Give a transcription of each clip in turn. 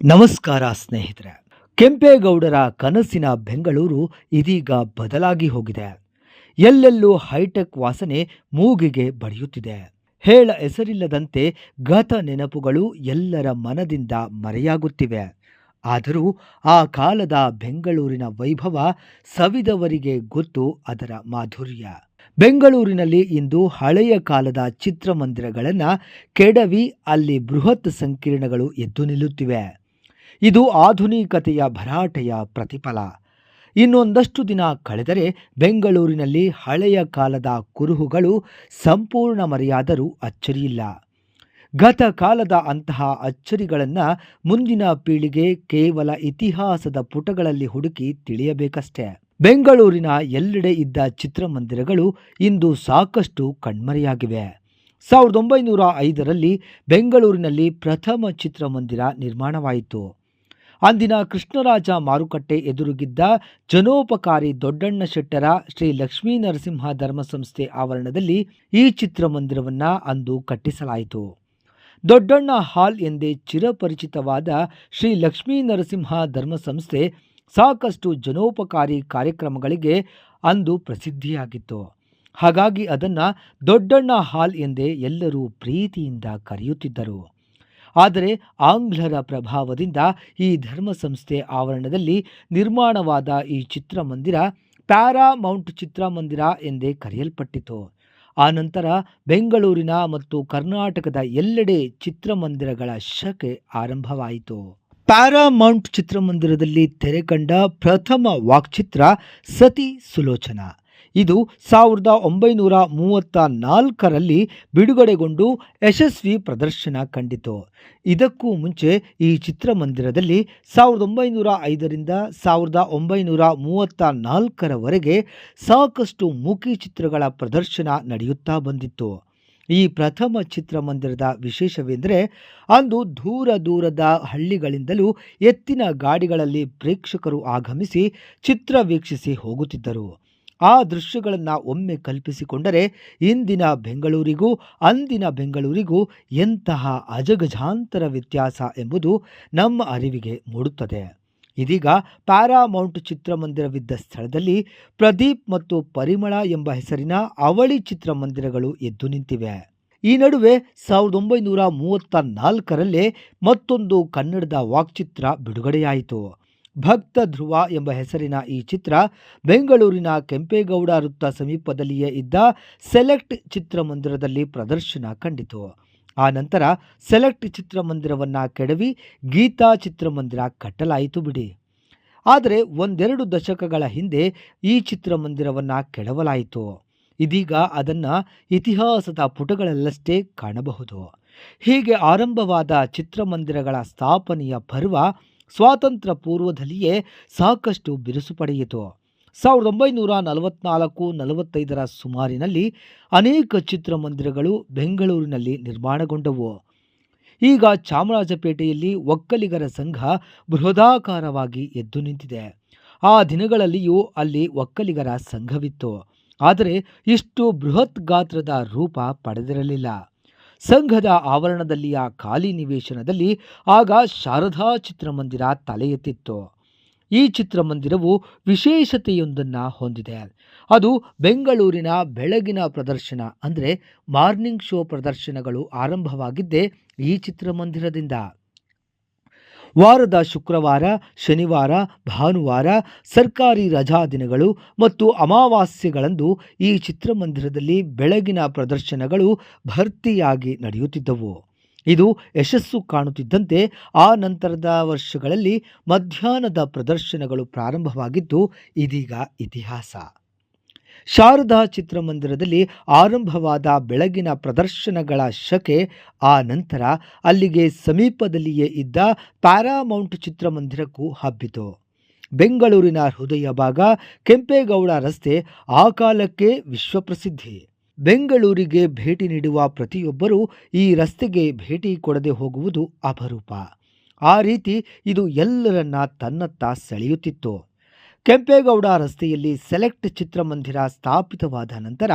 ನಮಸ್ಕಾರ ಸ್ನೇಹಿತರೆ. ಕೆಂಪೇಗೌಡರ ಕನಸಿನ ಬೆಂಗಳೂರು ಇದೀಗ ಬದಲಾಗಿ ಹೋಗಿದೆ. ಎಲ್ಲೆಲ್ಲೂ ಹೈಟೆಕ್ ವಾಸನೆ ಮೂಗಿಗೆ ಬಡಿಯುತ್ತಿದೆ. ಹೇಳ ಹೆಸರಿಲ್ಲದಂತೆ ಗತ ನೆನಪುಗಳು ಎಲ್ಲರ ಮನದಿಂದ ಮರೆಯಾಗುತ್ತಿವೆ. ಆದರೂ ಆ ಕಾಲದ ಬೆಂಗಳೂರಿನ ವೈಭವ ಸವಿದವರಿಗೆ ಗೊತ್ತು ಅದರ ಮಾಧುರ್ಯ. ಬೆಂಗಳೂರಿನಲ್ಲಿ ಇಂದು ಹಳೆಯ ಕಾಲದ ಚಿತ್ರಮಂದಿರಗಳನ್ನು ಕೆಡವಿ ಅಲ್ಲಿ ಬೃಹತ್ ಸಂಕೀರ್ಣಗಳು ಎದ್ದು ನಿಲ್ಲುತ್ತಿವೆ. ಇದು ಆಧುನಿಕತೆಯ ಭರಾಟೆಯ ಪ್ರತಿಫಲ. ಇನ್ನೊಂದಷ್ಟು ದಿನ ಕಳೆದರೆ ಬೆಂಗಳೂರಿನಲ್ಲಿ ಹಳೆಯ ಕಾಲದ ಕುರುಹುಗಳು ಸಂಪೂರ್ಣ ಮರೆಯಾದರೂ ಅಚ್ಚರಿಯಿಲ್ಲ. ಗತ ಕಾಲದ ಅಂತಹ ಅಚ್ಚರಿಗಳನ್ನು ಮುಂದಿನ ಪೀಳಿಗೆ ಕೇವಲ ಇತಿಹಾಸದ ಪುಟಗಳಲ್ಲಿ ಹುಡುಕಿ ತಿಳಿಯಬೇಕಷ್ಟೆ. ಬೆಂಗಳೂರಿನ ಎಲ್ಲೆಡೆ ಇದ್ದ ಚಿತ್ರಮಂದಿರಗಳು ಇಂದು ಸಾಕಷ್ಟು ಕಣ್ಮರೆಯಾಗಿವೆ. 1905ರಲ್ಲಿ ಬೆಂಗಳೂರಿನಲ್ಲಿ ಪ್ರಥಮ ಚಿತ್ರಮಂದಿರ ನಿರ್ಮಾಣವಾಯಿತು. ಅಂದಿನ ಕೃಷ್ಣರಾಜ ಮಾರುಕಟ್ಟೆ ಎದುರುಗಿದ್ದ ಜನೋಪಕಾರಿ ದೊಡ್ಡಣ್ಣ ಶೆಟ್ಟರ ಶ್ರೀ ಲಕ್ಷ್ಮೀ ನರಸಿಂಹ ಧರ್ಮಸಂಸ್ಥೆ ಆವರಣದಲ್ಲಿ ಈ ಚಿತ್ರಮಂದಿರವನ್ನು ಅಂದು ಕಟ್ಟಿಸಲಾಯಿತು. ದೊಡ್ಡಣ್ಣ ಹಾಲ್ ಎಂದೇ ಚಿರಪರಿಚಿತವಾದ ಶ್ರೀ ಲಕ್ಷ್ಮೀ ನರಸಿಂಹ ಧರ್ಮಸಂಸ್ಥೆ ಸಾಕಷ್ಟು ಜನೋಪಕಾರಿ ಕಾರ್ಯಕ್ರಮಗಳಿಗೆ ಅಂದು ಪ್ರಸಿದ್ಧಿಯಾಗಿತ್ತು. ಹಾಗಾಗಿ ಅದನ್ನು ದೊಡ್ಡಣ್ಣ ಹಾಲ್ ಎಂದೇ ಎಲ್ಲರೂ ಪ್ರೀತಿಯಿಂದ ಕರೆಯುತ್ತಿದ್ದರು. ಆದರೆ ಆಂಗ್ಲರ ಪ್ರಭಾವದಿಂದ ಈ ಧರ್ಮಸಂಸ್ಥೆ ಆವರಣದಲ್ಲಿ ನಿರ್ಮಾಣವಾದ ಈ ಚಿತ್ರಮಂದಿರ ಪ್ಯಾರಾಮೌಂಟ್ ಚಿತ್ರಮಂದಿರ ಎಂದೇ ಕರೆಯಲ್ಪಟ್ಟಿತು. ಆನಂತರ ಬೆಂಗಳೂರಿನ ಮತ್ತು ಕರ್ನಾಟಕದ ಎಲ್ಲೆಡೆ ಚಿತ್ರಮಂದಿರಗಳ ಶಕೆ ಆರಂಭವಾಯಿತು. ಪ್ಯಾರಾಮೌಂಟ್ ಚಿತ್ರಮಂದಿರದಲ್ಲಿ ತೆರೆಕಂಡ ಪ್ರಥಮ ವಾಕ್ಚಿತ್ರ ಸತಿ ಸುಲೋಚನಾ. ಇದು 1934ರಲ್ಲಿ ಬಿಡುಗಡೆಗೊಂಡು ಯಶಸ್ವಿ ಪ್ರದರ್ಶನ ಕಂಡಿತು. ಇದಕ್ಕೂ ಮುಂಚೆ ಈ ಚಿತ್ರಮಂದಿರದಲ್ಲಿ 1905ರಿಂದ 1934ರವರೆಗೆ ಸಾಕಷ್ಟು ಮೂಕಿ ಚಿತ್ರಗಳ ಪ್ರದರ್ಶನ ನಡೆಯುತ್ತಾ ಬಂದಿತ್ತು. ಈ ಪ್ರಥಮ ಚಿತ್ರಮಂದಿರದ ವಿಶೇಷವೆಂದರೆ ಅಂದು ದೂರ ದೂರದ ಹಳ್ಳಿಗಳಿಂದಲೂ ಎತ್ತಿನ ಗಾಡಿಗಳಲ್ಲಿ ಪ್ರೇಕ್ಷಕರು ಆಗಮಿಸಿ ಚಿತ್ರ ವೀಕ್ಷಿಸಿ ಹೋಗುತ್ತಿದ್ದರು. ಆ ದೃಶ್ಯಗಳನ್ನು ಒಮ್ಮೆ ಕಲ್ಪಿಸಿಕೊಂಡರೆ ಇಂದಿನ ಬೆಂಗಳೂರಿಗೂ ಅಂದಿನ ಬೆಂಗಳೂರಿಗೂ ಎಂತಹ ಅಜಗಜಾಂತರ ವ್ಯತ್ಯಾಸ ಎಂಬುದು ನಮ್ಮ ಅರಿವಿಗೆ ಮೂಡುತ್ತದೆ. ಇದೀಗ ಪ್ಯಾರಾಮೌಂಟ್ ಚಿತ್ರಮಂದಿರವಿದ್ದ ಸ್ಥಳದಲ್ಲಿ ಪ್ರದೀಪ್ ಮತ್ತು ಪರಿಮಳ ಎಂಬ ಹೆಸರಿನ ಅವಳಿ ಚಿತ್ರಮಂದಿರಗಳು ಎದ್ದು ನಿಂತಿವೆ. ಈ ನಡುವೆ 1934ರಲ್ಲೇ ಮತ್ತೊಂದು ಕನ್ನಡದ ವಾಕ್ಚಿತ್ರ ಬಿಡುಗಡೆಯಾಯಿತು. ಭಕ್ತ ಧ್ರುವ ಎಂಬ ಹೆಸರಿನ ಈ ಚಿತ್ರ ಬೆಂಗಳೂರಿನ ಕೆಂಪೇಗೌಡ ವೃತ್ತ ಸಮೀಪದಲ್ಲಿಯೇ ಇದ್ದ ಸೆಲೆಕ್ಟ್ ಚಿತ್ರಮಂದಿರದಲ್ಲಿ ಪ್ರದರ್ಶನ ಕಂಡಿತು. ಆ ನಂತರ ಸೆಲೆಕ್ಟ್ ಚಿತ್ರಮಂದಿರವನ್ನು ಕೆಡವಿ ಗೀತಾ ಚಿತ್ರಮಂದಿರ ಕಟ್ಟಲಾಯಿತು ಬಿಡಿ. ಆದರೆ ಒಂದೆರಡು ದಶಕಗಳ ಹಿಂದೆ ಈ ಚಿತ್ರಮಂದಿರವನ್ನು ಕೆಡವಲಾಯಿತು. ಇದೀಗ ಅದನ್ನು ಇತಿಹಾಸದ ಪುಟಗಳಲ್ಲಷ್ಟೇ ಕಾಣಬಹುದು. ಹೀಗೆ ಆರಂಭವಾದ ಚಿತ್ರಮಂದಿರಗಳ ಸ್ಥಾಪನೆಯ ಪರ್ವ ಸ್ವಾತಂತ್ರ್ಯ ಪೂರ್ವದಲ್ಲಿಯೇ ಸಾಕಷ್ಟು ಬಿರುಸು ಪಡೆಯಿತು. 1944-45ರ ಸುಮಾರಿನಲ್ಲಿ ಅನೇಕ ಚಿತ್ರಮಂದಿರಗಳು ಬೆಂಗಳೂರಿನಲ್ಲಿ ನಿರ್ಮಾಣಗೊಂಡವು. ಈಗ ಚಾಮರಾಜಪೇಟೆಯಲ್ಲಿ ಒಕ್ಕಲಿಗರ ಸಂಘ ಬೃಹದಾಕಾರವಾಗಿ ಎದ್ದು ನಿಂತಿದೆ. ಆ ದಿನಗಳಲ್ಲಿಯೂ ಅಲ್ಲಿ ಒಕ್ಕಲಿಗರ ಸಂಘವಿತ್ತು. ಆದರೆ ಇಷ್ಟು ಬೃಹತ್ ಗಾತ್ರದ ರೂಪ ಪಡೆದಿರಲಿಲ್ಲ. ಸಂಘದ ಆವರಣದಲ್ಲಿಯ ಖಾಲಿ ನಿವೇಶನದಲ್ಲಿ ಆಗ ಶಾರದಾ ಚಿತ್ರಮಂದಿರ ತಲೆ ಎತ್ತಿತ್ತು. ಈ ಚಿತ್ರಮಂದಿರವು ವಿಶೇಷತೆಯೊಂದನ್ನು ಹೊಂದಿದೆ. ಅದು ಬೆಂಗಳೂರಿನ ಬೆಳಗಿನ ಪ್ರದರ್ಶನ ಅಂದರೆ ಮಾರ್ನಿಂಗ್ ಶೋ ಪ್ರದರ್ಶನಗಳು ಆರಂಭವಾಗಿದ್ದೇ ಈ ಚಿತ್ರಮಂದಿರದಿಂದ. ವಾರದ ಶುಕ್ರವಾರ, ಶನಿವಾರ, ಭಾನುವಾರ, ಸರ್ಕಾರಿ ರಜಾ ದಿನಗಳು ಮತ್ತು ಅಮಾವಾಸ್ಯೆಗಳಂದು ಈ ಚಿತ್ರಮಂದಿರದಲ್ಲಿ ಬೆಳಗಿನ ಪ್ರದರ್ಶನಗಳು ಭರ್ತಿಯಾಗಿ ನಡೆಯುತ್ತಿದ್ದವು. ಇದು ಯಶಸ್ಸು ಕಾಣುತ್ತಿದ್ದಂತೆ ಆ ನಂತರದ ವರ್ಷಗಳಲ್ಲಿ ಮಧ್ಯಾಹ್ನದ ಪ್ರದರ್ಶನಗಳು ಪ್ರಾರಂಭವಾಗಿದ್ದು ಇದೀಗ ಇತಿಹಾಸ. ಶಾರದಾ ಚಿತ್ರಮಂದಿರದಲ್ಲಿ ಆರಂಭವಾದ ಬೆಳಗಿನ ಪ್ರದರ್ಶನಗಳ ಶಕೆ ಆ ನಂತರ ಅಲ್ಲಿಗೆ ಸಮೀಪದಲ್ಲಿಯೇ ಇದ್ದ ಪ್ಯಾರಾಮೌಂಟ್ ಚಿತ್ರಮಂದಿರಕ್ಕೂ ಹಬ್ಬಿತು. ಬೆಂಗಳೂರಿನ ಹೃದಯ ಭಾಗ ಕೆಂಪೇಗೌಡ ರಸ್ತೆ ಆ ಕಾಲಕ್ಕೆ ವಿಶ್ವಪ್ರಸಿದ್ಧಿ. ಬೆಂಗಳೂರಿಗೆ ಭೇಟಿ ನೀಡುವ ಪ್ರತಿಯೊಬ್ಬರೂ ಈ ರಸ್ತೆಗೆ ಭೇಟಿ ಕೊಡದೆ ಹೋಗುವುದು ಅಪರೂಪ. ಆ ರೀತಿ ಇದು ಎಲ್ಲರನ್ನ ತನ್ನತ್ತ ಸೆಳೆಯುತ್ತಿತ್ತು. ಕೆಂಪೇಗೌಡ ರಸ್ತೆಯಲ್ಲಿ ಸೆಲೆಕ್ಟ್ ಚಿತ್ರಮಂದಿರ ಸ್ಥಾಪಿತವಾದ ನಂತರ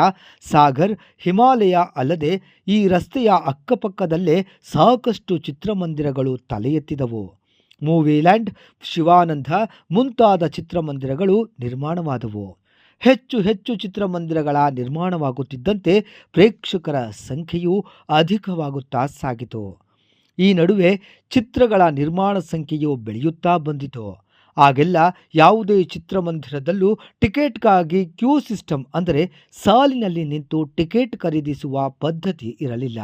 ಸಾಗರ್, ಹಿಮಾಲಯ ಅಲ್ಲದೆ ಈ ರಸ್ತೆಯ ಅಕ್ಕಪಕ್ಕದಲ್ಲೇ ಸಾಕಷ್ಟು ಚಿತ್ರಮಂದಿರಗಳು ತಲೆ ಎತ್ತಿದವು. ಮೂವಿಲ್ಯಾಂಡ್, ಶಿವಾನಂದ ಮುಂತಾದ ಚಿತ್ರಮಂದಿರಗಳು ನಿರ್ಮಾಣವಾದವು. ಹೆಚ್ಚು ಹೆಚ್ಚು ಚಿತ್ರಮಂದಿರಗಳ ನಿರ್ಮಾಣವಾಗುತ್ತಿದ್ದಂತೆ ಪ್ರೇಕ್ಷಕರ ಸಂಖ್ಯೆಯೂ ಅಧಿಕವಾಗುತ್ತಾ ಸಾಗಿತು. ಈ ನಡುವೆ ಚಿತ್ರಗಳ ನಿರ್ಮಾಣ ಸಂಖ್ಯೆಯು ಬೆಳೆಯುತ್ತಾ ಬಂದಿತು. ಆಗೆಲ್ಲ ಯಾವುದೇ ಚಿತ್ರಮಂದಿರದಲ್ಲೂ ಟಿಕೆಟ್ಗಾಗಿ ಕ್ಯೂ ಸಿಸ್ಟಮ್ ಅಂದರೆ ಸಾಲಿನಲ್ಲಿ ನಿಂತು ಟಿಕೆಟ್ ಖರೀದಿಸುವ ಪದ್ಧತಿ ಇರಲಿಲ್ಲ.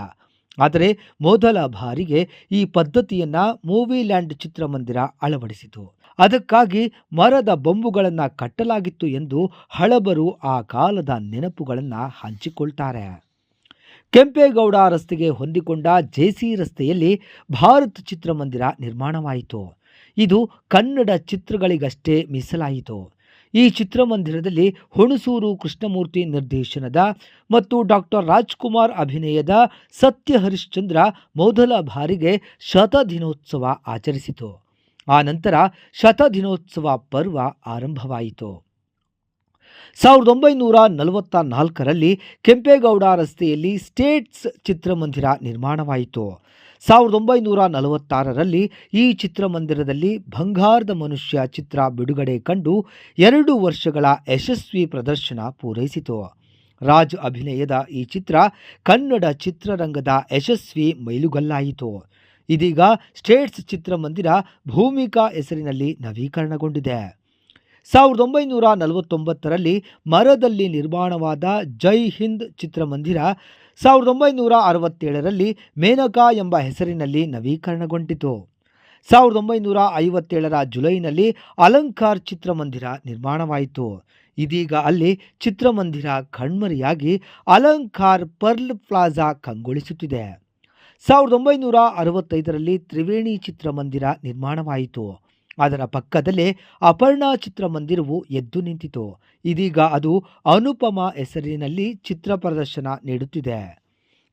ಆದರೆ ಮೊದಲ ಬಾರಿಗೆ ಈ ಪದ್ಧತಿಯನ್ನು ಮೂವಿಲ್ಯಾಂಡ್ ಚಿತ್ರಮಂದಿರ ಅಳವಡಿಸಿತು. ಅದಕ್ಕಾಗಿ ಮರದ ಬೊಂಬುಗಳನ್ನು ಕಟ್ಟಲಾಗಿತ್ತು ಎಂದು ಹಳಬರು ಆ ಕಾಲದ ನೆನಪುಗಳನ್ನು ಹಂಚಿಕೊಳ್ತಾರೆ. ಕೆಂಪೇಗೌಡ ರಸ್ತೆಗೆ ಹೊಂದಿಕೊಂಡ ಜೆಸಿ ರಸ್ತೆಯಲ್ಲಿ ಭಾರತ್ ಚಿತ್ರಮಂದಿರ ನಿರ್ಮಾಣವಾಯಿತು. ಇದು ಕನ್ನಡ ಚಿತ್ರಗಳಿಗಷ್ಟೇ ಮೀಸಲಾಯಿತು. ಈ ಚಿತ್ರಮಂದಿರದಲ್ಲಿ ಹುಣಸೂರು ಕೃಷ್ಣಮೂರ್ತಿ ನಿರ್ದೇಶನದ ಮತ್ತು ಡಾಕ್ಟರ್ ರಾಜ್ಕುಮಾರ್ ಅಭಿನಯದ ಸತ್ಯ ಹರಿಶ್ಚಂದ್ರ ಮೊದಲ ಬಾರಿಗೆ ಶತದಿನೋತ್ಸವ ಆಚರಿಸಿತು. ಆ ನಂತರ ಶತದಿನೋತ್ಸವ ಪರ್ವ ಆರಂಭವಾಯಿತು. 1944ರಲ್ಲಿ ಕೆಂಪೇಗೌಡ ರಸ್ತೆಯಲ್ಲಿ ಸ್ಟೇಟ್ಸ್ ಚಿತ್ರಮಂದಿರ ನಿರ್ಮಾಣವಾಯಿತು. 1946ರಲ್ಲಿ ಈ ಚಿತ್ರಮಂದಿರದಲ್ಲಿ ಬಂಗಾರದ ಮನುಷ್ಯ ಚಿತ್ರ ಬಿಡುಗಡೆ ಕಂಡು 2 ವರ್ಷಗಳ ಯಶಸ್ವಿ ಪ್ರದರ್ಶನ ಪೂರೈಸಿತು. ರಾಜ್ ಅಭಿನಯದ ಈ ಚಿತ್ರ ಕನ್ನಡ ಚಿತ್ರರಂಗದ ಯಶಸ್ವಿ ಮೈಲುಗಲ್ಲಾಯಿತು. ಇದೀಗ ಸ್ಟೇಟ್ಸ್ ಚಿತ್ರಮಂದಿರ ಭೂಮಿಕಾ ಹೆಸರಿನಲ್ಲಿ ನವೀಕರಣಗೊಂಡಿದೆ. 1949ರಲ್ಲಿ ಮರದಲ್ಲಿ ನಿರ್ಮಾಣವಾದ ಜೈ ಹಿಂದ್ ಚಿತ್ರಮಂದಿರ 1967ರಲ್ಲಿ ಮೇನಕಾ ಎಂಬ ಹೆಸರಿನಲ್ಲಿ ನವೀಕರಣಗೊಂಡಿತು. 1957ರ ಜುಲೈನಲ್ಲಿ ಅಲಂಕಾರ್ ಚಿತ್ರಮಂದಿರ ನಿರ್ಮಾಣವಾಯಿತು. ಇದೀಗ ಅಲ್ಲಿ ಚಿತ್ರಮಂದಿರ ಕಣ್ಮರೆಯಾಗಿ ಅಲಂಕಾರ್ ಪರ್ಲ್ ಪ್ಲಾಜಾ ಕಂಗೊಳಿಸುತ್ತಿದೆ. 1965ರಲ್ಲಿ ತ್ರಿವೇಣಿ ಚಿತ್ರಮಂದಿರ ನಿರ್ಮಾಣವಾಯಿತು. ಅದರ ಪಕ್ಕದಲ್ಲೇ ಅಪರ್ಣಾ ಚಿತ್ರಮಂದಿರವು ಎದ್ದು ನಿಂತಿತು. ಇದೀಗ ಅದು ಅನುಪಮ ಹೆಸರಿನಲ್ಲಿ ಚಿತ್ರ ಪ್ರದರ್ಶನ ನೀಡುತ್ತಿದೆ.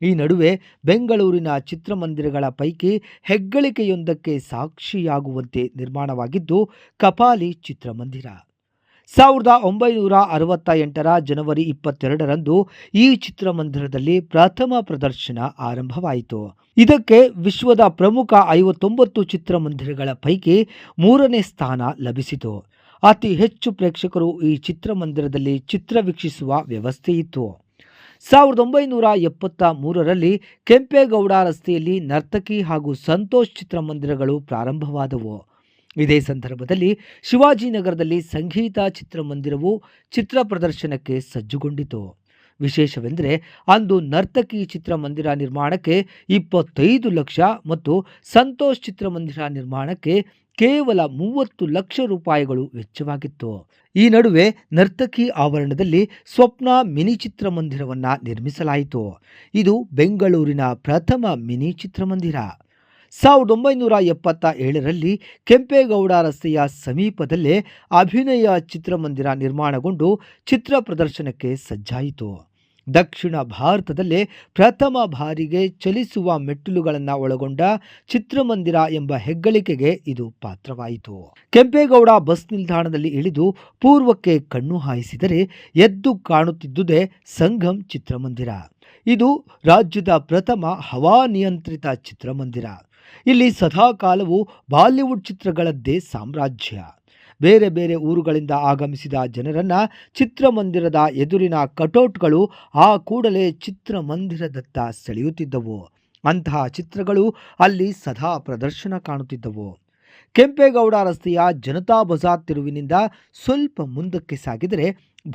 ಈ ನಡುವೆ ಬೆಂಗಳೂರಿನ ಚಿತ್ರಮಂದಿರಗಳ ಪೈಕಿ ಹೆಗ್ಗಳಿಕೆಯೊಂದಕ್ಕೆ ಸಾಕ್ಷಿಯಾಗುವಂತೆ ನಿರ್ಮಾಣವಾಗಿದ್ದು ಕಪಾಲಿ ಚಿತ್ರಮಂದಿರ. 1968ರ ಜನವರಿ 22ರಂದು ಈ ಚಿತ್ರಮಂದಿರದಲ್ಲಿ ಪ್ರಥಮ ಪ್ರದರ್ಶನ ಆರಂಭವಾಯಿತು. ಇದಕ್ಕೆ ವಿಶ್ವದ ಪ್ರಮುಖ 59 ಚಿತ್ರಮಂದಿರಗಳ ಪೈಕಿ 3ನೇ ಸ್ಥಾನ ಲಭಿಸಿತು. ಅತಿ ಹೆಚ್ಚು ಪ್ರೇಕ್ಷಕರು ಈ ಚಿತ್ರಮಂದಿರದಲ್ಲಿ ಚಿತ್ರ ವೀಕ್ಷಿಸುವ ವ್ಯವಸ್ಥೆ ಇತ್ತು. 1973ರಲ್ಲಿ ಕೆಂಪೇಗೌಡ ರಸ್ತೆಯಲ್ಲಿ ನರ್ತಕಿ ಹಾಗೂ ಸಂತೋಷ್ ಚಿತ್ರಮಂದಿರಗಳು ಪ್ರಾರಂಭವಾದವು. ಇದೇ ಸಂದರ್ಭದಲ್ಲಿ ಶಿವಾಜಿನಗರದಲ್ಲಿ ಸಂಗೀತ ಚಿತ್ರಮಂದಿರವು ಚಿತ್ರ ಪ್ರದರ್ಶನಕ್ಕೆ ಸಜ್ಜುಗೊಂಡಿತು. ವಿಶೇಷವೆಂದರೆ ಅಂದು ನರ್ತಕಿ ಚಿತ್ರಮಂದಿರ ನಿರ್ಮಾಣಕ್ಕೆ 25 ಲಕ್ಷ ಮತ್ತು ಸಂತೋಷ್ ಚಿತ್ರಮಂದಿರ ನಿರ್ಮಾಣಕ್ಕೆ ಕೇವಲ 30 ಲಕ್ಷ ರೂಪಾಯಿಗಳು ವೆಚ್ಚವಾಗಿತ್ತು. ಈ ನಡುವೆ ನರ್ತಕಿ ಆವರಣದಲ್ಲಿ ಸ್ವಪ್ನ ಮಿನಿ ಚಿತ್ರಮಂದಿರವನ್ನು ನಿರ್ಮಿಸಲಾಯಿತು. ಇದು ಬೆಂಗಳೂರಿನ ಪ್ರಥಮ ಮಿನಿ ಚಿತ್ರಮಂದಿರ. 1977ರಲ್ಲಿ ಕೆಂಪೇಗೌಡ ರಸ್ತೆಯ ಸಮೀಪದಲ್ಲೇ ಅಭಿನಯ ಚಿತ್ರಮಂದಿರ ನಿರ್ಮಾಣಗೊಂಡು ಚಿತ್ರ ಪ್ರದರ್ಶನಕ್ಕೆ ಸಜ್ಜಾಯಿತು. ದಕ್ಷಿಣ ಭಾರತದಲ್ಲೇ ಪ್ರಥಮ ಬಾರಿಗೆ ಚಲಿಸುವ ಮೆಟ್ಟಿಲುಗಳನ್ನು ಒಳಗೊಂಡ ಚಿತ್ರಮಂದಿರ ಎಂಬ ಹೆಗ್ಗಳಿಕೆಗೆ ಇದು ಪಾತ್ರವಾಯಿತು. ಕೆಂಪೇಗೌಡ ಬಸ್ ನಿಲ್ದಾಣದಲ್ಲಿ ಇಳಿದು ಪೂರ್ವಕ್ಕೆ ಕಣ್ಣು ಹಾಯಿಸಿದರೆ ಎದ್ದು ಕಾಣುತ್ತಿದ್ದುದೇ ಸಂಗಮ್ ಚಿತ್ರಮಂದಿರ. ಇದು ರಾಜ್ಯದ ಪ್ರಥಮ ಹವಾನಿಯಂತ್ರಿತ ಚಿತ್ರಮಂದಿರ. ಇಲ್ಲಿ ಸದಾಕಾಲವೂ ಬಾಲಿವುಡ್ ಚಿತ್ರಗಳದ್ದೇ ಸಾಮ್ರಾಜ್ಯ. ಬೇರೆ ಬೇರೆ ಊರುಗಳಿಂದ ಆಗಮಿಸಿದ ಜನರನ್ನ ಚಿತ್ರಮಂದಿರದ ಎದುರಿನ ಕಟೌಟ್ಗಳು ಆ ಕೂಡಲೇ ಚಿತ್ರಮಂದಿರದತ್ತ ಸೆಳೆಯುತ್ತಿದ್ದವು. ಅಂತಹ ಚಿತ್ರಗಳು ಅಲ್ಲಿ ಸದಾ ಪ್ರದರ್ಶನ ಕಾಣುತ್ತಿದ್ದವು. ಕೆಂಪೇಗೌಡ ರಸ್ತೆಯ ಜನತಾ ಬಜಾರ್ ತಿರುವಿನಿಂದ ಸ್ವಲ್ಪ ಮುಂದಕ್ಕೆ ಸಾಗಿದರೆ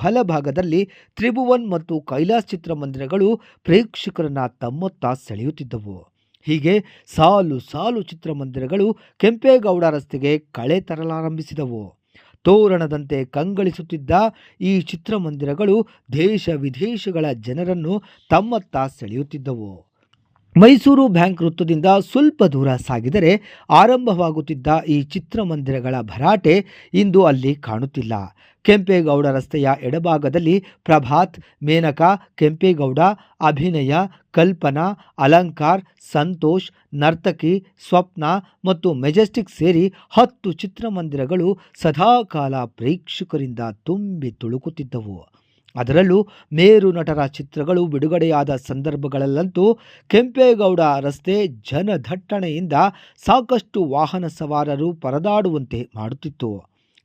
ಬಲಭಾಗದಲ್ಲಿ ತ್ರಿಭುವನ್ ಮತ್ತು ಕೈಲಾಸ್ ಚಿತ್ರಮಂದಿರಗಳು ಪ್ರೇಕ್ಷಕರನ್ನ ತಮ್ಮತ್ತ ಸೆಳೆಯುತ್ತಿದ್ದವು. ಹೀಗೆ ಸಾಲು ಸಾಲು ಚಿತ್ರಮಂದಿರಗಳು ಕೆಂಪೇಗೌಡ ರಸ್ತೆಗೆ ಕಳೆ ತರಲಾರಂಭಿಸಿದವು. ತೋರಣದಂತೆ ಕಂಗೊಳಿಸುತ್ತಿದ್ದ ಈ ಚಿತ್ರಮಂದಿರಗಳು ದೇಶ ವಿದೇಶಗಳ ಜನರನ್ನು ತಮ್ಮತ್ತ ಸೆಳೆಯುತ್ತಿದ್ದವು. ಮೈಸೂರು ಬ್ಯಾಂಕ್ ವೃತ್ತದಿಂದ ಸ್ವಲ್ಪ ದೂರ ಸಾಗಿದರೆ ಆರಂಭವಾಗುತ್ತಿದ್ದ ಈ ಚಿತ್ರಮಂದಿರಗಳ ಭರಾಟೆ ಇಂದು ಅಲ್ಲಿ ಕಾಣುತ್ತಿಲ್ಲ. ಕೆಂಪೇಗೌಡ ರಸ್ತೆಯ ಎಡಭಾಗದಲ್ಲಿ ಪ್ರಭಾತ್, ಮೇನಕಾ, ಕೆಂಪೇಗೌಡ, ಅಭಿನಯ, ಕಲ್ಪನಾ, ಅಲಂಕಾರ್, ಸಂತೋಷ್, ನರ್ತಕಿ, ಸ್ವಪ್ನ ಮತ್ತು ಮೆಜೆಸ್ಟಿಕ್ ಸೇರಿ 10 ಚಿತ್ರಮಂದಿರಗಳು ಸದಾಕಾಲ ಪ್ರೇಕ್ಷಕರಿಂದ ತುಂಬಿ ತುಳುಕುತ್ತಿದ್ದವು. ಅದರಲ್ಲೂ ಮೇರು ನಟರ ಚಿತ್ರಗಳು ಬಿಡುಗಡೆಯಾದ ಸಂದರ್ಭಗಳಲ್ಲಂತೂ ಕೆಂಪೇಗೌಡ ರಸ್ತೆ ಜನದಟ್ಟಣೆಯಿಂದ ಸಾಕಷ್ಟು ವಾಹನ ಸವಾರರು ಪರದಾಡುವಂತೆ ಮಾಡುತ್ತಿತ್ತು.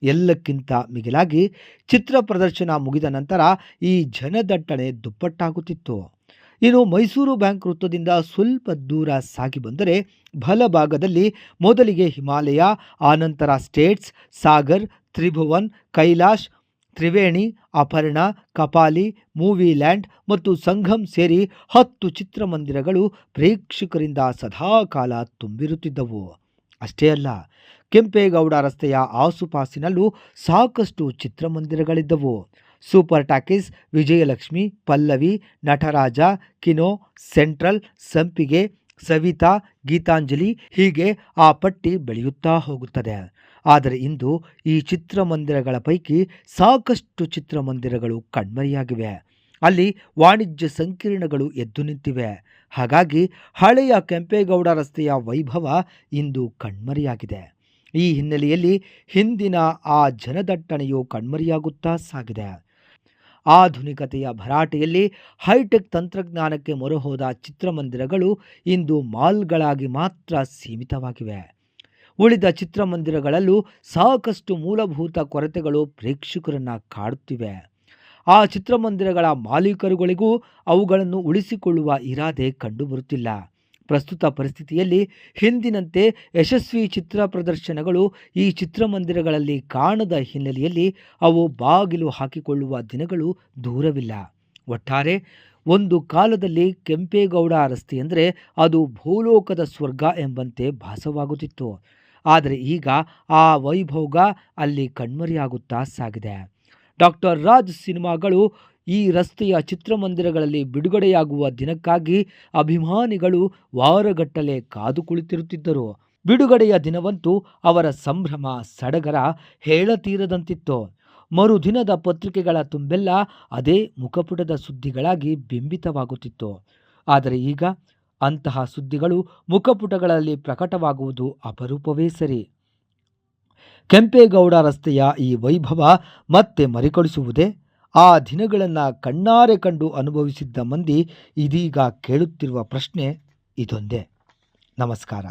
ಎಲ್ಲಕ್ಕಿಂತ ಮಿಗಿಲಾಗಿ ಚಿತ್ರ ಪ್ರದರ್ಶನ ಮುಗಿದ ನಂತರ ಈ ಜನದಟ್ಟಣೆ ದುಪ್ಪಟ್ಟಾಗುತ್ತಿತ್ತು. ಇನ್ನು ಮೈಸೂರು ಬ್ಯಾಂಕ್ ವೃತ್ತದಿಂದ ಸ್ವಲ್ಪ ದೂರ ಸಾಗಿ ಬಂದರೆ ಬಲಭಾಗದಲ್ಲಿ ಮೊದಲಿಗೆ ಹಿಮಾಲಯ, ಆನಂತರ States, Sagar, Tribhuvan, Kailash, Triveni, Aparna, Kapali, movie land ಮತ್ತು ಸಂಗಮ್ ಸೇರಿ 10 ಚಿತ್ರಮಂದಿರಗಳು ಪ್ರೇಕ್ಷಕರಿಂದ ಸದಾಕಾಲ ತುಂಬಿರುತ್ತಿದ್ದವು. ಅಷ್ಟೇ ಅಲ್ಲ, ಕೆಂಪೇಗೌಡ ರಸ್ತೆಯ ಆಸುಪಾಸಿನಲ್ಲೂ ಸಾಕಷ್ಟು ಚಿತ್ರಮಂದಿರಗಳಿದ್ದವು. Super talkies, Vijayalakshmi, Pallavi, Nataraja, Kino, central, Sampige, Savitha, Geetanjali ಹೀಗೆ ಆ ಪಟ್ಟಿ ಬೆಳೆಯುತ್ತಾ ಹೋಗುತ್ತದೆ. ಆದರೆ ಇಂದು ಈ ಚಿತ್ರಮಂದಿರಗಳ ಪೈಕಿ ಸಾಕಷ್ಟು ಚಿತ್ರಮಂದಿರಗಳು ಕಣ್ಮರೆಯಾಗಿವೆ. ಅಲ್ಲಿ ವಾಣಿಜ್ಯ ಸಂಕೀರ್ಣಗಳು ಎದ್ದು ನಿಂತಿವೆ. ಹಾಗಾಗಿ ಹಳೆಯ ಕೆಂಪೇಗೌಡ ರಸ್ತೆಯ ವೈಭವ ಇಂದು ಕಣ್ಮರೆಯಾಗಿದೆ. ಈ ಹಿನ್ನೆಲೆಯಲ್ಲಿ ಹಿಂದಿನ ಆ ಜನದಟ್ಟಣೆಯು ಕಣ್ಮರೆಯಾಗುತ್ತಾ ಸಾಗಿದೆ. ಆಧುನಿಕತೆಯ ಭರಾಟೆಯಲ್ಲಿ ಹೈಟೆಕ್ ತಂತ್ರಜ್ಞಾನಕ್ಕೆ ಮೊರೆಹೋದ ಚಿತ್ರಮಂದಿರಗಳು ಇಂದು ಮಾಲ್ಗಳಾಗಿ ಮಾತ್ರ ಸೀಮಿತವಾಗಿವೆ. ಉಳಿದ ಚಿತ್ರಮಂದಿರಗಳಲ್ಲೂ ಸಾಕಷ್ಟು ಮೂಲಭೂತ ಕೊರತೆಗಳು ಪ್ರೇಕ್ಷಕರನ್ನು ಕಾಡುತ್ತಿವೆ. ಆ ಚಿತ್ರಮಂದಿರಗಳ ಮಾಲೀಕರುಗಳಿಗೂ ಅವುಗಳನ್ನು ಉಳಿಸಿಕೊಳ್ಳುವ ಇರಾದೆ ಕಂಡುಬರುತ್ತಿಲ್ಲ. ಪ್ರಸ್ತುತ ಪರಿಸ್ಥಿತಿಯಲ್ಲಿ ಹಿಂದಿನಂತೆ ಯಶಸ್ವಿ ಚಿತ್ರ ಪ್ರದರ್ಶನಗಳು ಈ ಚಿತ್ರಮಂದಿರಗಳಲ್ಲಿ ಕಾಣದ ಹಿನ್ನೆಲೆಯಲ್ಲಿ ಅವು ಬಾಗಿಲು ಹಾಕಿಕೊಳ್ಳುವ ದಿನಗಳು ದೂರವಿಲ್ಲ. ಒಟ್ಟಾರೆ ಒಂದು ಕಾಲದಲ್ಲಿ ಕೆಂಪೇಗೌಡ ರಸ್ತೆಯೆಂದರೆ ಅದು ಭೂಲೋಕದ ಸ್ವರ್ಗ ಎಂಬಂತೆ ಭಾಸವಾಗುತ್ತಿತ್ತು. ಆದರೆ ಈಗ ಆ ವೈಭೋಗ ಅಲ್ಲಿ ಕಣ್ಮರೆಯಾಗುತ್ತಾ ಸಾಗಿದೆ. ಡಾಕ್ಟರ್ ರಾಜ್ ಸಿನಿಮಾಗಳು ಈ ರಸ್ತೆಯ ಚಿತ್ರಮಂದಿರಗಳಲ್ಲಿ ಬಿಡುಗಡೆಯಾಗುವ ದಿನಕ್ಕಾಗಿ ಅಭಿಮಾನಿಗಳು ವಾರಗಟ್ಟಲೆ ಕಾದು ಕುಳಿತಿರುತ್ತಿದ್ದರು. ಬಿಡುಗಡೆಯ ದಿನವಂತೂ ಅವರ ಸಂಭ್ರಮ ಸಡಗರ ಹೇಳತೀರದಂತಿತ್ತು. ಮರುದಿನದ ಪತ್ರಿಕೆಗಳ ತುಂಬೆಲ್ಲ ಅದೇ ಮುಖಪುಟದ ಸುದ್ದಿಗಳಾಗಿ ಬಿಂಬಿತವಾಗುತ್ತಿತ್ತು. ಆದರೆ ಈಗ ಅಂತಹ ಸುದ್ದಿಗಳು ಮುಖಪುಟಗಳಲ್ಲಿ ಪ್ರಕಟವಾಗುವುದು ಅಪರೂಪವೇ ಸರಿ. ಕೆಂಪೇಗೌಡ ರಸ್ತೆಯ ಈ ವೈಭವ ಮತ್ತೆ ಮರುಕಳಿಸುವುದೇ? ಆ ದಿನಗಳನ್ನು ಕಣ್ಣಾರೆ ಕಂಡು ಅನುಭವಿಸಿದ್ದ ಮಂದಿ ಇದೀಗ ಕೇಳುತ್ತಿರುವ ಪ್ರಶ್ನೆ ಇದೊಂದೇ. ನಮಸ್ಕಾರ.